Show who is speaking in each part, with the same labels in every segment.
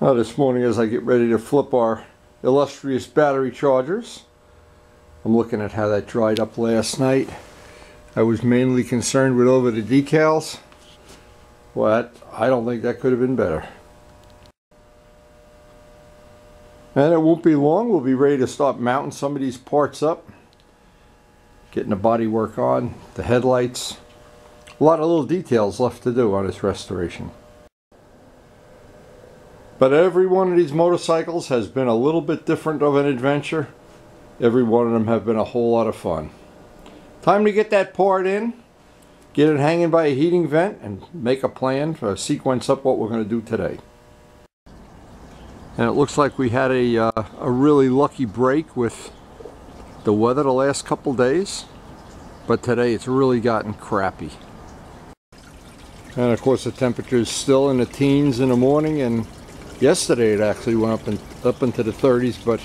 Speaker 1: This morning, as I get ready to flip our illustrious battery chargers, I'm looking at how that dried up last night. I was mainly concerned with over the decals. Well, I don't think that could have been better. And it won't be long, we'll be ready to start mounting some of these parts up. Getting the bodywork on, the headlights. A lot of little details left to do on this restoration. But every one of these motorcycles has been a little bit different of an adventure. Every one of them have been a whole lot of fun. Time to get that part in, get it hanging by a heating vent, and make a plan for sequence up what we're going to do today. And it looks like we had a really lucky break with the weather the last couple days. But today it's really gotten crappy. And of course the temperature is still in the teens in the morning, and yesterday it actually went up into the 30s, but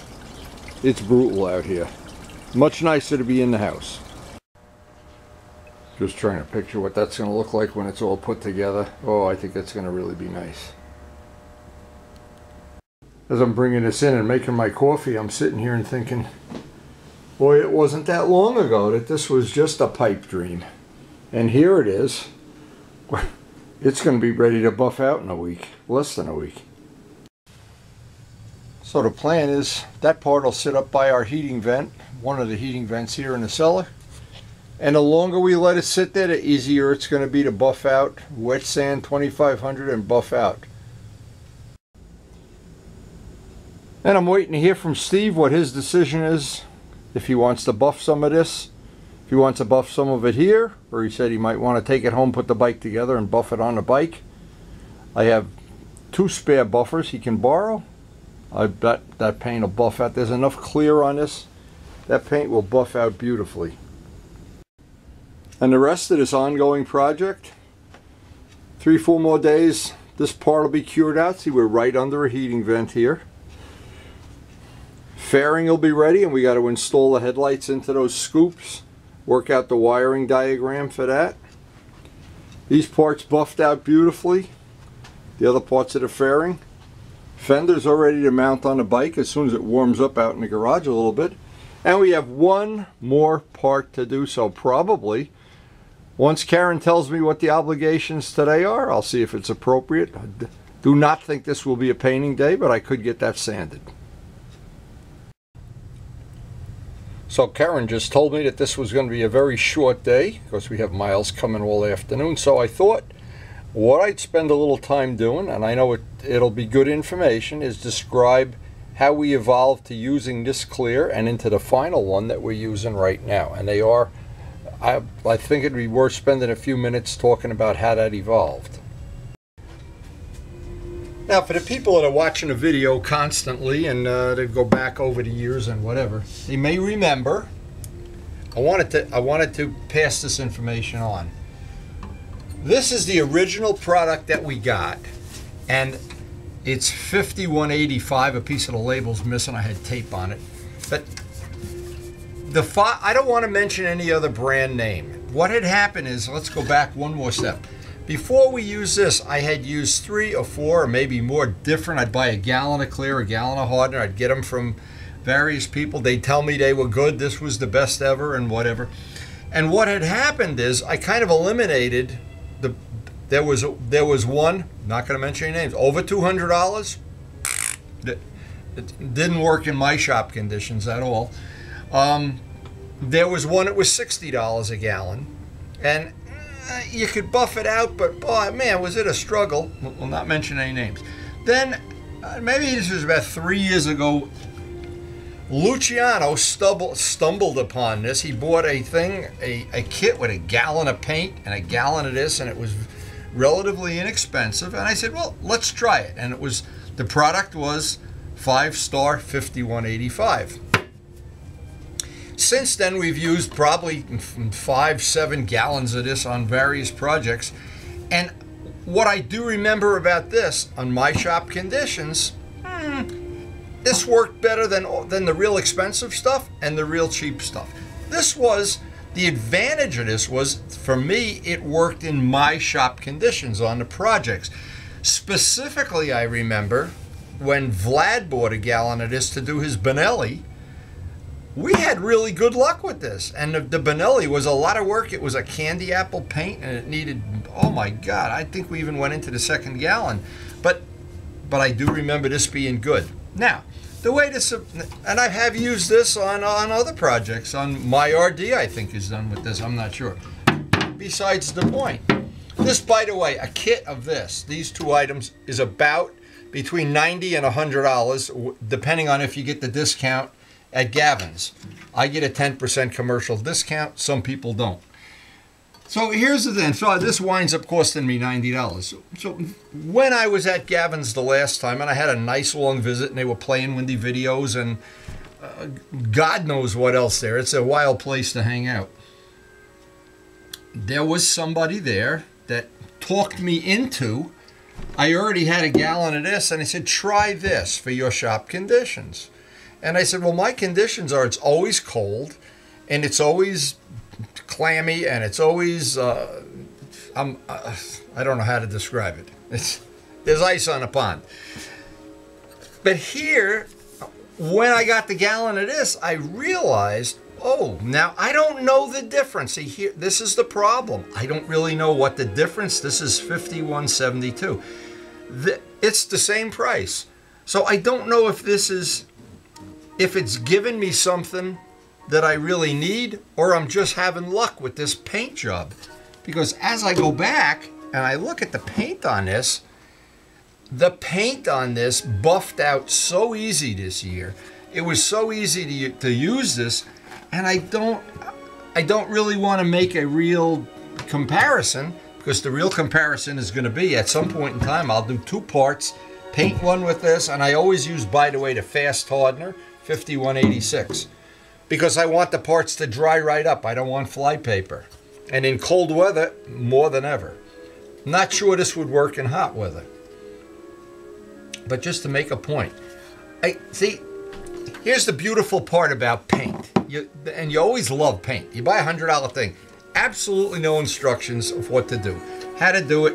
Speaker 1: it's brutal out here. Much nicer to be in the house. Just trying to picture what that's going to look like when it's all put together. Oh, I think it's going to really be nice. As I'm bringing this in and making my coffee, I'm sitting here and thinking, boy, it wasn't that long ago that this was just a pipe dream. And here it is. It's going to be ready to buff out in a week, less than a week. So the plan is that part will sit up by our heating vent, one of the heating vents here in the cellar. And the longer we let it sit there, the easier it's going to be to buff out. Wet sand 2500 and buff out. And I'm waiting to hear from Steve what his decision is. If he wants to buff some of this, if he wants to buff some of it here, or he said he might want to take it home, put the bike together and buff it on the bike. I have 2 spare buffers he can borrow. I bet that paint will buff out. There's enough clear on this. That paint will buff out beautifully. And the rest of this ongoing project, 3-4 more days, this part will be cured out. See, we're right under a heating vent here. Fairing will be ready, and we got to install the headlights into those scoops. Work out the wiring diagram for that. These parts buffed out beautifully. The other parts of the fairing. Fenders are ready to mount on the bike as soon as it warms up out in the garage a little bit. And we have one more part to do, so probably once Karen tells me what the obligations today are, I'll see if it's appropriate. I do not think this will be a painting day, but I could get that sanded. So Karen just told me that this was going to be a very short day because we have miles coming all afternoon. So I thought what I'd spend a little time doing, and I know it'll be good information, is describe how we evolved to using this clear and into the final one that we're using right now. And they are, I think it'd be worth spending a few minutes talking about how that evolved. Now, for the people that are watching a video constantly and they go back over the years and whatever, they may remember. I wanted to pass this information on. This is the original product that we got, and it's 5185. A piece of the label's missing. I had tape on it, but I don't want to mention any other brand name. What had happened is, let's go back one more step. Before we use this, I had used 3 or 4 or maybe more different. I'd buy a gallon of clear, a gallon of hardener. I'd get them from various people. They'd tell me they were good. This was the best ever and whatever. And what had happened is I kind of eliminated there was one, not going to mention any names, over $200. It didn't work in my shop conditions at all. There was one that was $60 a gallon. And you could buff it out, but boy, man, was it a struggle. We'll not mention any names. Then, maybe this was about 3 years ago, Luciano stumbled upon this. He bought a kit with a gallon of paint and a gallon of this, and it was relatively inexpensive. And I said, well, let's try it. And the product was 5-star 5185. Since then, we've used probably 5-7 gallons of this on various projects. And what I do remember about this, on my shop conditions, this worked better than the real expensive stuff and the real cheap stuff. The advantage of this was, for me, it worked in my shop conditions on the projects. Specifically, I remember when Vlad bought a gallon of this to do his Benelli, we had really good luck with this. And the Benelli was a lot of work. It was a candy apple paint, and it needed, oh my God, I think we even went into the second gallon. But I do remember this being good. Now, the way this, and I have used this on other projects. On my RD, I think, is done with this. I'm not sure. Besides the point. This, by the way, a kit of this, these two items, is about between $90 and $100, depending on if you get the discount at Gavin's. I get a 10% commercial discount. Some people don't. So here's the thing. So this winds up costing me $90. So when I was at Gavin's the last time, and I had a nice long visit, and they were playing Windy videos, and God knows what else there. It's a wild place to hang out. There was somebody there that talked me into, I already had a gallon of this, and he said, try this for your shop conditions. And I said, well, my conditions are it's always cold, and it's always clammy, and it's always, I don't know how to describe it. There's ice on a pond. But here, when I got the gallon of this, I realized, oh, now I don't know the difference. See, here, this is the problem. I don't really know what the difference. This is $51.72. It's the same price. So I don't know if this is, if it's giving me something that I really need, or I'm just having luck with this paint job. Because as I go back and I look at the paint on this, the paint on this buffed out so easy this year. It was so easy to use this, and I don't really want to make a real comparison, because the real comparison is going to be at some point in time I'll do two parts, paint one with this, and I always use, by the way, the fast hardener 5186, because I want the parts to dry right up. I don't want fly paper, and in cold weather more than ever. Not sure this would work in hot weather, but just to make a point, here's the beautiful part about paint. And you always love paint. You buy a $100 thing, absolutely no instructions of what to do, how to do it.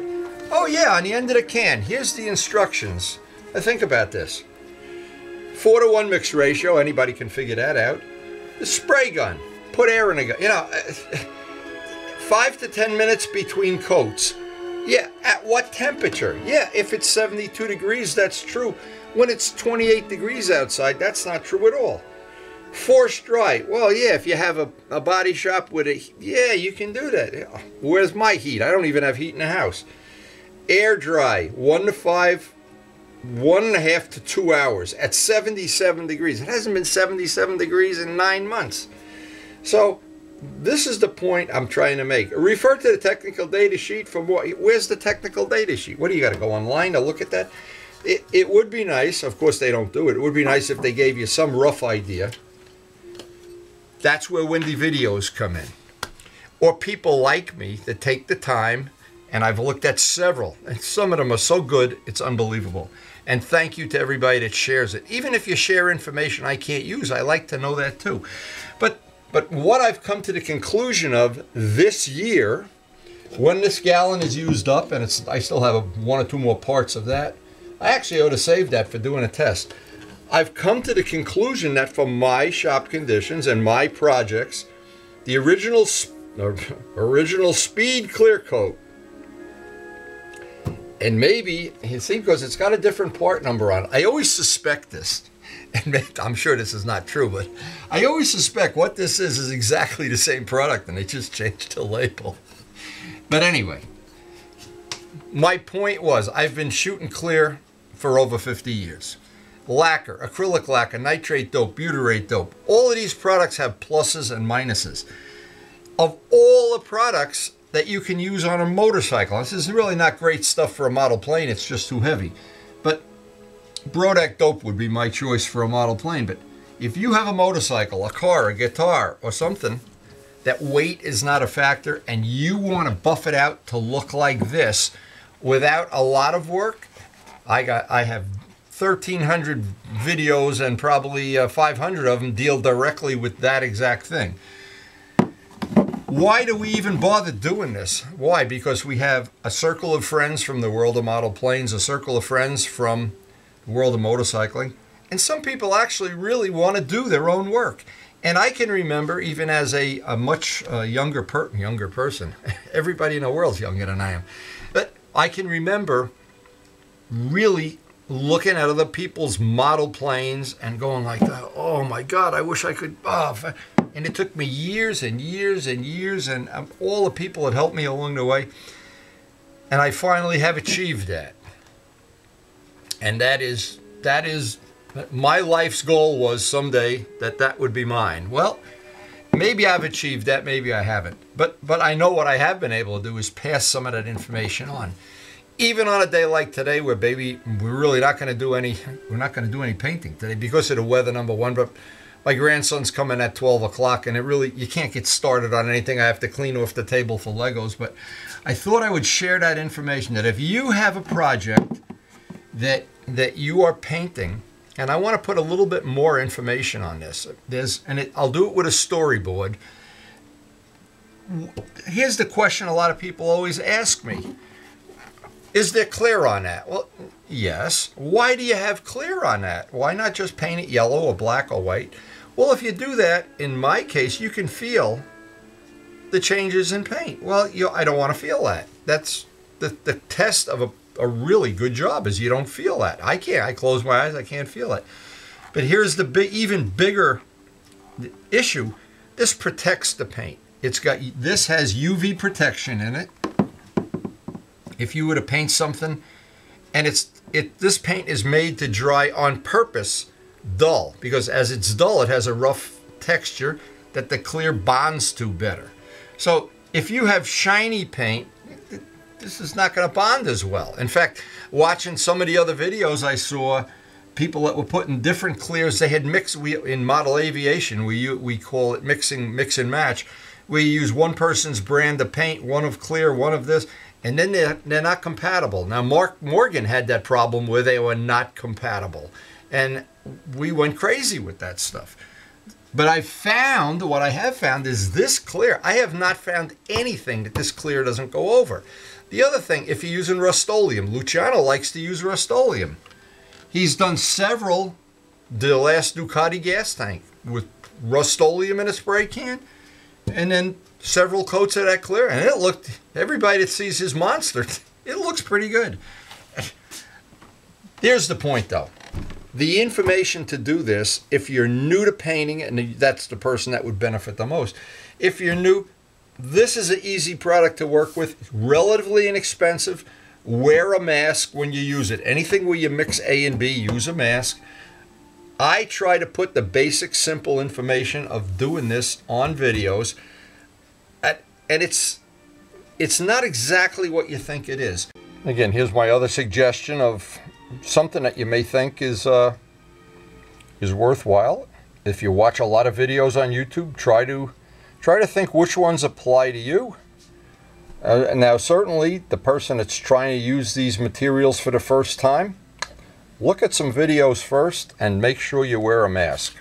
Speaker 1: Oh yeah, on the end of the can, here's the instructions. Now think about this. 4-to-1 mix ratio, anybody can figure that out. The spray gun, put air in a gun. You know, 5 to 10 minutes between coats. Yeah, at what temperature? Yeah, if it's 72 degrees, that's true. When it's 28 degrees outside, that's not true at all. Forced dry. Well, yeah, if you have a body shop with a, yeah, you can do that. Where's my heat? I don't even have heat in the house. Air dry, 1 to 5, 1.5 to 2 hours at 77 degrees. It hasn't been 77 degrees in 9 months. So this is the point I'm trying to make. Refer to the technical data sheet for more. Where's the technical data sheet? What do you got to go online to look at that? It would be nice, of course they don't do it, it would be nice if they gave you some rough idea. That's where Windy videos come in. Or people like me that take the time, and I've looked at several, and some of them are so good, it's unbelievable. And thank you to everybody that shares it. Even if you share information I can't use, I like to know that too. But what I've come to the conclusion of this year, when this gallon is used up, and I still have 1 or 2 more parts of that, I actually ought to save that for doing a test. I've come to the conclusion that for my shop conditions and my projects, the original speed clear coat, and maybe, you see, because it's got a different part number on it. I always suspect this, and I'm sure this is not true, but I always suspect what this is exactly the same product, and they just changed the label. But anyway, my point was, I've been shooting clear for over 50 years. Lacquer, acrylic lacquer, nitrate dope, butyrate dope. All of these products have pluses and minuses. Of all the products that you can use on a motorcycle, this is really not great stuff for a model plane, it's just too heavy. But Brodak dope would be my choice for a model plane. But if you have a motorcycle, a car, a guitar, or something, that weight is not a factor, and you want to buff it out to look like this without a lot of work, I have 1,300 videos, and probably 500 of them deal directly with that exact thing. Why do we even bother doing this? Why? Because we have a circle of friends from the world of model planes, a circle of friends from world of motorcycling. And some people actually really want to do their own work. And I can remember, even as a much younger person, everybody in the world's younger than I am, but I can remember really looking at other people's model planes and going like that, oh my God, I wish I could, and it took me years and years and years, and all the people that helped me along the way, and I finally have achieved that. And that is my life's goal, was someday that would be mine. Well, maybe I've achieved that, maybe I haven't. But I know what I have been able to do is pass some of that information on. Even on a day like today, where we're really not going to do any, painting today because of the weather, number one. But my grandson's coming at 12 o'clock, and you can't get started on anything. I have to clean off the table for Legos. But I thought I would share that information, that if you have a project that you are painting, and I want to put a little bit more information on this. I'll do it with a storyboard. Here's the question a lot of people always ask me. Is there clear on that? Well, yes. Why do you have clear on that? Why not just paint it yellow or black or white? Well, if you do that, in my case, you can feel the changes in paint. Well, I don't want to feel that. That's the test of a really good job, is you don't feel that. I can't. I close my eyes, I can't feel it. But here's the even bigger issue. This protects the paint. This has UV protection in it. If you were to paint something, and this paint is made to dry on purpose dull, because as it's dull, it has a rough texture that the clear bonds to better. So if you have shiny paint, this is not going to bond as well. In fact, watching some of the other videos I saw, people that were putting different clears, they had mixed. In model aviation, we call it mix and match. We use one person's brand of paint, one of clear, one of this, and then they're not compatible. Now, Mark Morgan had that problem where they were not compatible, and we went crazy with that stuff. But what I have found is this clear. I have not found anything that this clear doesn't go over. The other thing, if you're using Rust-Oleum, Luciano likes to use Rust-Oleum. He's done several, the last Ducati gas tank with Rust-Oleum in a spray can, and then several coats of that clear, and everybody that sees his monster, it looks pretty good. Here's the point though. The information to do this, if you're new to painting, and that's the person that would benefit the most. If you're new, this is an easy product to work with, relatively inexpensive. Wear a mask when you use it. Anything where you mix A and B, use a mask. I try to put the basic, simple information of doing this on videos, and it's not exactly what you think it is. Again, here's my other suggestion of something that you may think is worthwhile. If you watch a lot of videos on YouTube, try to think which ones apply to you. Now, certainly, the person that's trying to use these materials for the first time, look at some videos first and make sure you wear a mask.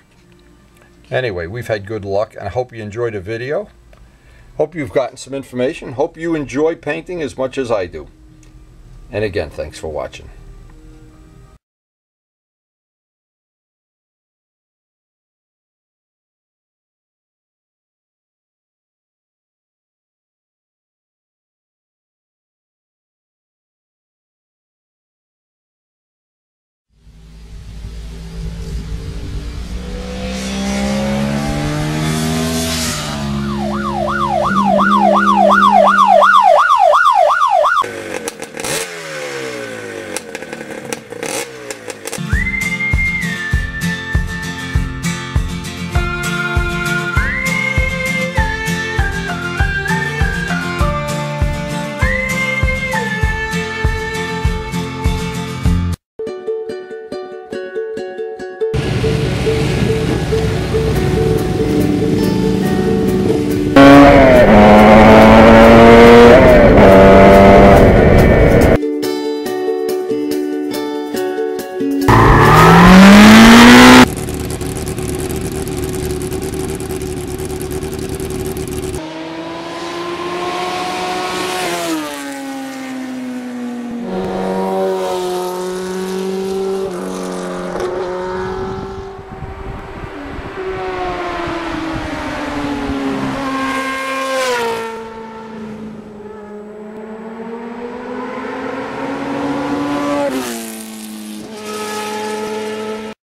Speaker 1: Anyway, we've had good luck, and I hope you enjoyed the video. Hope you've gotten some information. Hope you enjoy painting as much as I do. And again, thanks for watching.